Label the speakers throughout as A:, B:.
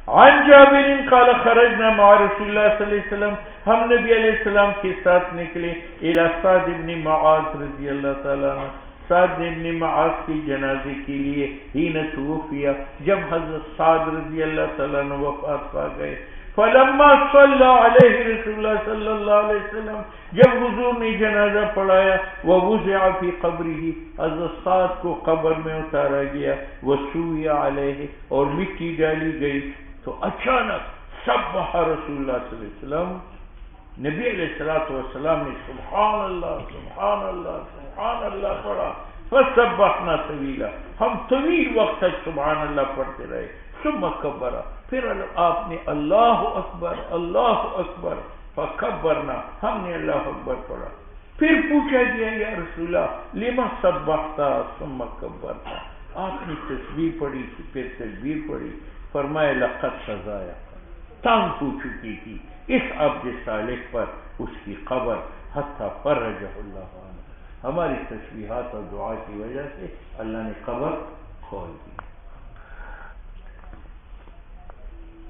A: عن جابر قال خرجنا مع رسول اللہ صلی اللہ علیہ وسلم، ہم نبی علیہ السلام کے ساتھ نکلے، الى سعد بن معاذ رضی اللہ تعالیٰ عنہ، سعد بن معاذ کی جنازے کے لیے، حین توفی، جب حضرت سعد رضی اللہ تعالیٰ عنہ وفات پا گئے، فلما صلی علیہ رسول اللہ صلی اللہ علیہ وسلم، جب حضور نے جنازہ پڑھایا، ووضع فی قبرہ، حضرت سعد کو قبر میں اتارا گیا، وسوی علیہ، اور مٹی ڈالی گئی، تو اچانک سبح رسول اللہ صلی اللہ علیہ وسلم، نبی علیہ السلام نے سبحان اللہ سبحان اللہ سبحان اللہ پڑھا، فسبحنا طویلا، ہم طویل وقت تک سبحان اللہ پڑھتے رہے، ثم کبرا، پھر آپ نے اللہ اکبر فکبرنا، ہم نے اللہ اکبر پڑھا، پھر پوچھا گیا یا رسول اللہ لما سبحتا ثم کبرتا، آپ نے تسبیح پڑھی پھر تکبیر پڑھی، فرمایا لقد سزایا، تنگ ہو چکی تھی اس عبد صالح پر اس کی قبر، حتی فرجہ اللہ عنہ، ہماری تسبیحات اور دعا کی وجہ سے اللہ نے قبر کھول دی۔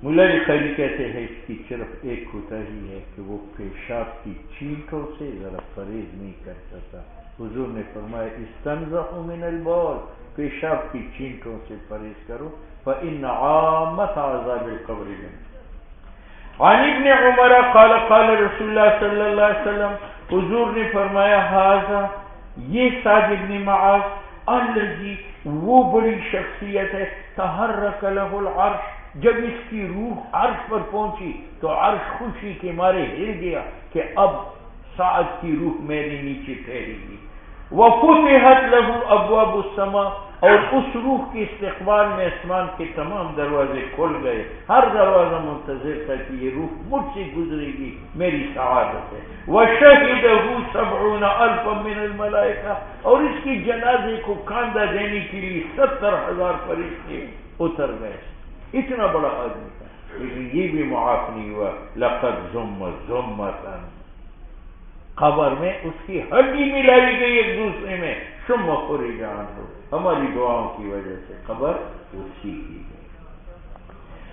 A: ملا علی قاری کہتے ہیں اس کی صرف ایک کوتاہی ہے کہ وہ پیشاب کی چینٹوں سے ذرا پرہیز نہیں کرتا تھا، حضور نے فرمایا استنزحوا من البول، پیشاب کی چینٹوں سے پرہیز کرو، فإن عامة عذاب القبر منه۔ عن ابن عمر قال قال رسول اللہ صلی اللہ علیہ وسلم، حضور نے فرمایا ھذا، یہ سعد بن معاذ، الذی، وہ بڑی شخصیت ہے، تحرک لہ العرش، جب اس کی روح عرش پر پہنچی تو عرش خوشی کے مارے ہل گیا کہ اب سعد کی روح میرے نیچے ٹھہرے گی، وفتحت لہ ابواب السماء، اور اس روح کے استقبال میں آسمان کے تمام دروازے کھل گئے، ہر دروازہ منتظر تھا کہ یہ روح مجھ سے گزرے گی، میری سعادت ہے، وشہدہ 70,000 من الملائکہ، اور اس کی جنازے کو کاندھا دینے کے لیے 70,000 فرشتے اتر گئے، اتنا بڑا آدمی تھا، لیکن یہ بھی معاف نہیں ہوا، لقد ذمۃ، قبر میں اس کی ہڈی ملائی گئی ایک دوسرے میں، ثم خرج عنہ، ہماری دعاؤں کی وجہ سے قبر اسی کی گئی۔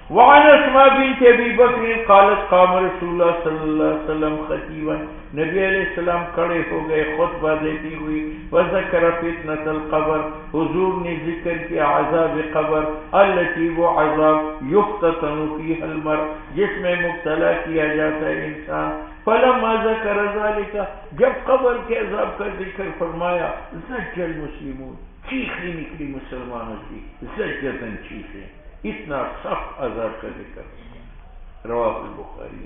A: وعن اسماء بنت ابی بکر قالت قام رسول اللہ صلی اللہ علیہ وسلم خطیبا، نبی علیہ السلام کھڑے ہو گئے خطبہ دیتی ہوئی، وذکر فتنۃ القبر، حضور نے ذکر کیا عذاب قبر، التي، وہ عذاب، یفتتن فیہا المرء، جس میں مبتلا کیا جاتا ہے انسان، فلما ذکر ذلك، جب قبر کے عذاب کا ذکر فرمایا، زج المسلمون، چیخیں نکلی مسلمانوں کی، زجتاً چیخیں، اتنا سخت عذاب کا ذکر، رواہ البخاری۔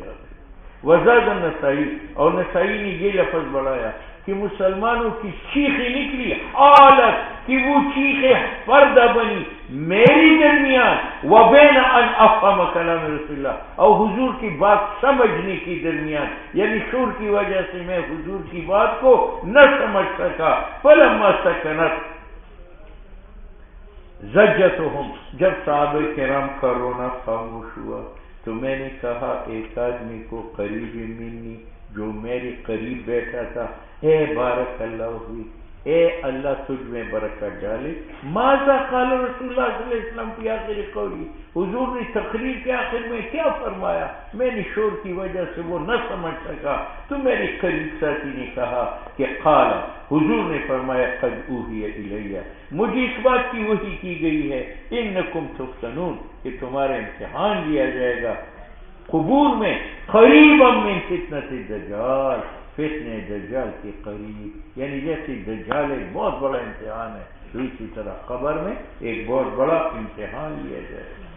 A: وزاد النسائی، اور نسائی نے یہ لفظ بڑھایا کہ مسلمانوں کی چیخیں نکلی، حالت کہ وہ چیخیں پردہ بنی میری درمیان، وبین ان افہم کلام رسول اللہ، اور حضور کی بات سمجھنے کی درمیان، یعنی شور کی وجہ سے میں حضور کی بات کو نہ سمجھ سکا، فلما سکنت زجتہم، جب صحابہ کرام کا رونا خاموش ہوا تو میں نے کہا ایک آدمی کو قریب منی، جو میرے قریب بیٹھا تھا، اے بارک اللہ ہوئی، اے اللہ تجھ میں برکت ڈالے، ماذا قال رسول اللہ صلی اللہ علیہ وسلم کی آخر قولی، حضور نے تقریر کے آخر میں کیا فرمایا، میں نے شور کی وجہ سے وہ نہ سمجھ سکا، تو میرے قریب ساتھی نے کہا کہ قال، حضور نے فرمایا قد اوحی الیہ، مجھے اس بات کی وحی کی گئی ہے، انکم تفتنون، کہ تمہارا امتحان لیا جائے گا قبور میں، قریبا من فتنۃ الدجال، فتنہ دجال کے قریب، یعنی جیسے دجال ایک بہت بڑا امتحان ہے، تو اسی طرح قبر میں ایک بہت بڑا امتحان لیا جائے گا۔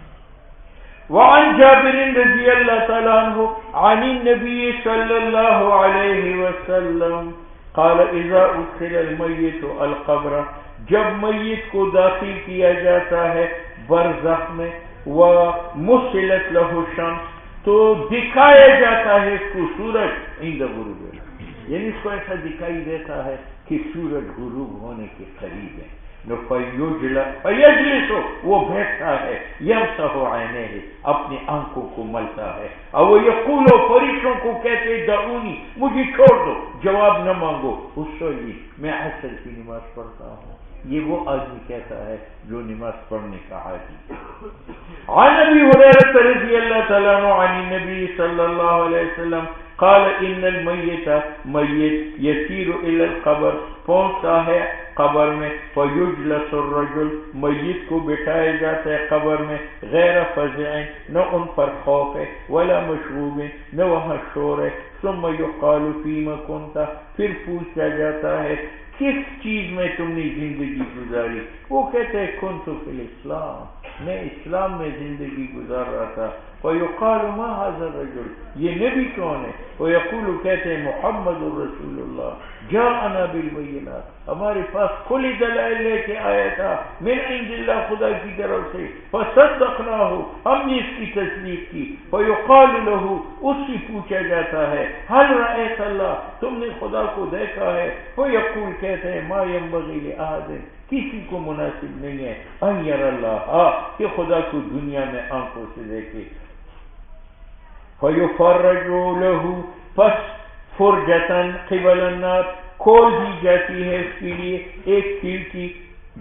A: وعن جابر رضی اللہ تعالیٰ عنہ عن النبی صلی اللہ علیہ وسلم قال اذا ادخل المیت القبر، جب میت کو داخل کیا جاتا ہے برزخ میں، ومثلت له الشمس، تو دکھایا جاتا ہے اس کو سورج، عند غروب، یعنی اس کو ایسا دکھائی دیتا ہے کہ سورج غروب ہونے کے قریب ہے، فیجلس، وہ بیٹھتا ہے، یمسح عینیہ، اپنی آنکھوں کو ملتا ہے، اور یقول، فرشتوں کو کہتے دعونی، مجھے چھوڑ دو، جواب نہ مانگو، اصلی، میں عصر کی نماز پڑھتا ہوں، یہ وہ آدمی کہتا ہے جو نماز پڑھنے کا عادی ہے۔ عن ابی ہریرہ رضی اللہ تعالیٰ عنہ عن النبی صلی اللہ علیہ وسلم قال ان المیت میت یسیر الی القبر پہنچتا ہے قبر میں، فیجلس الرجل میت کو بٹھایا جاتا ہے قبر میں، غیر فزع نہ ان پر خوف ہے، ولا مشغوب نہ وہاں شور ہے، ثم یقال فیما کنت پھر پوچھا جاتا ہے کس چیز میں تم نے زندگی گزاری؟ وہ کہتے ہیں کنت فی الاسلام، میں اسلام میں زندگی گزار رہا تھا۔ وَيُقَالُ مَا هَذَا الرَّجُلُ یہ نبی کون ہے؟ وَيَقُولُ کہتے ہیں محمد رسول اللہ جاءنا بالبینات ہمارے پاس کھلی دلائل لے کے آیا تھا من عند اللہ خدا کی طرف سے، فصدقناہ ہم نے اس کی تصدیق کی۔ فَيُقَالُ لَهُ اس سے پوچھا جاتا ہے هل رأيت اللہ تم نے خدا کو دیکھا ہے؟ فَيَقُول کہتے ہیں ما ينبغي لأحد کسی کو مناسب نہیں ہے ان یر اللہ کہ خدا کو دنیا میں آنکھوں سے دیکھے۔ فَيُفَرَّجُ لَهُ پس فرجتاً قبل النار کھول دی جاتی ہے اس کے لیے ایک کھڑکی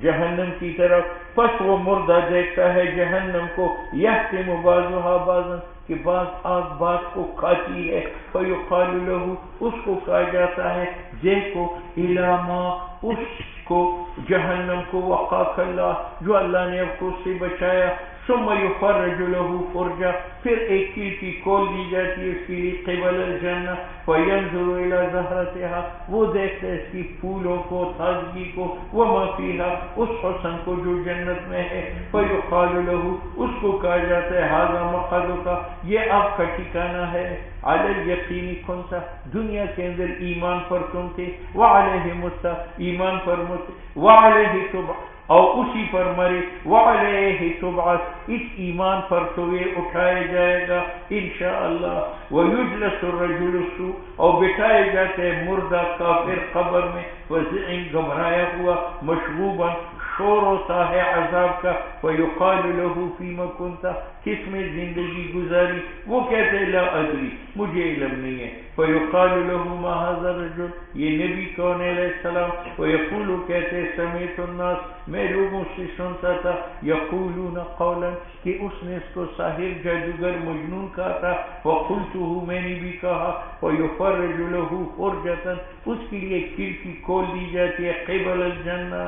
A: جہنم کی طرف، پس وہ مردہ دیکھتا ہے جہنم کو، یحتم بعضها بعضا کہ بعض آگ بعض کو کھاتی ہے، فَيُقَالُ لَهُ اس کو کہا جاتا ہے دیکھو اِلَى مَا اس کو جہنم کو وقاک اللہ جو اللہ نے اب کو اس سے بچایا، ثم یفرج له فرجہ پھر ایک کھڑکی کھول دی جاتی ہے اس کے لیے قبل الجنہ، فینظر الی زہرتها وہ دیکھتا ہے اس کی پھولوں کو تازگی کو، وما فیہا اس حسن کو جو جنت میں ہے، فیقال له اس کو کہا جاتا ہے ھذا مقعدک یہ آپ کا ٹھکانہ ہے، علی الیقین کنت دنیا کے اندر ایمان پر تم تھے، وعلیہ مت ایمان پر مت، وعلیہ تبع اور اسی پر مرے، وعلیہ تبعث اس ایمان پر تو یہ اٹھایا جائے گا انشاءاللہ، ویجلس الرجل السوء اور بٹھائے جاتے مردہ کافر قبر میں، وزع گمرایا ہوا، مشغوبا شور ہوتا ہے عذاب کا، ویقال له فیما کنت کس میں زندگی گزاری؟ وہ کہتے لا ادری مجھے علم نہیں ہے، فیقال له ما هذا الرجل یہ نبی کون ہے علیہ السلام، ویقول کہتے سمیت الناس میں لوگوں سے سنتا تھا، یقولون قولا کہ اس نے اس کو ساحر جادوگر مجنون کہا تھا، وقلته میں نے بھی کہا، ویفرج له فرجة اس کے لیے کھڑکی کھول دی جاتی ہے قبل الجنہ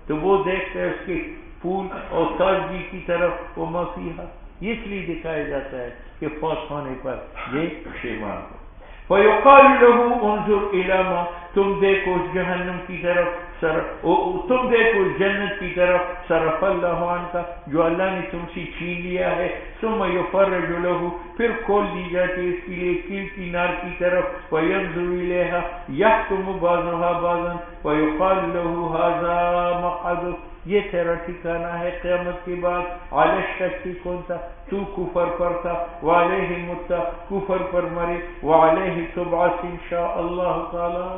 A: تو وہ دیکھتا ہے اس کے پھول اور تازگی کی طرف، وہ مفیہا اس لیے دکھایا جاتا ہے کہ فوت ہونے پر یہ پشیمان ہو۔ فیقال له انظر الی ما تم دیکھو جہنم کی طرف تم دیکھو جنت کی طرف، صرف اللہ عنک جو اللہ نے تم سے چھین لیا ہے، ثم یفرج له پھر کھول دی جاتی اس کے لیے کھڑکی نار کی طرف، وینظر الیہا یحکم بعضها بعضا ویقال له ھذا مقعدک یہ تیرا ٹھکانہ ہے قیامت کے بعد، علی الشک کنت تو کفر پر تھا، وعلیہ مت کفر پر مرے، وعلیہ تبعث انشاء اللہ تعالی۔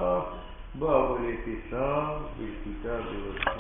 A: باب الاعتصام بالکتاب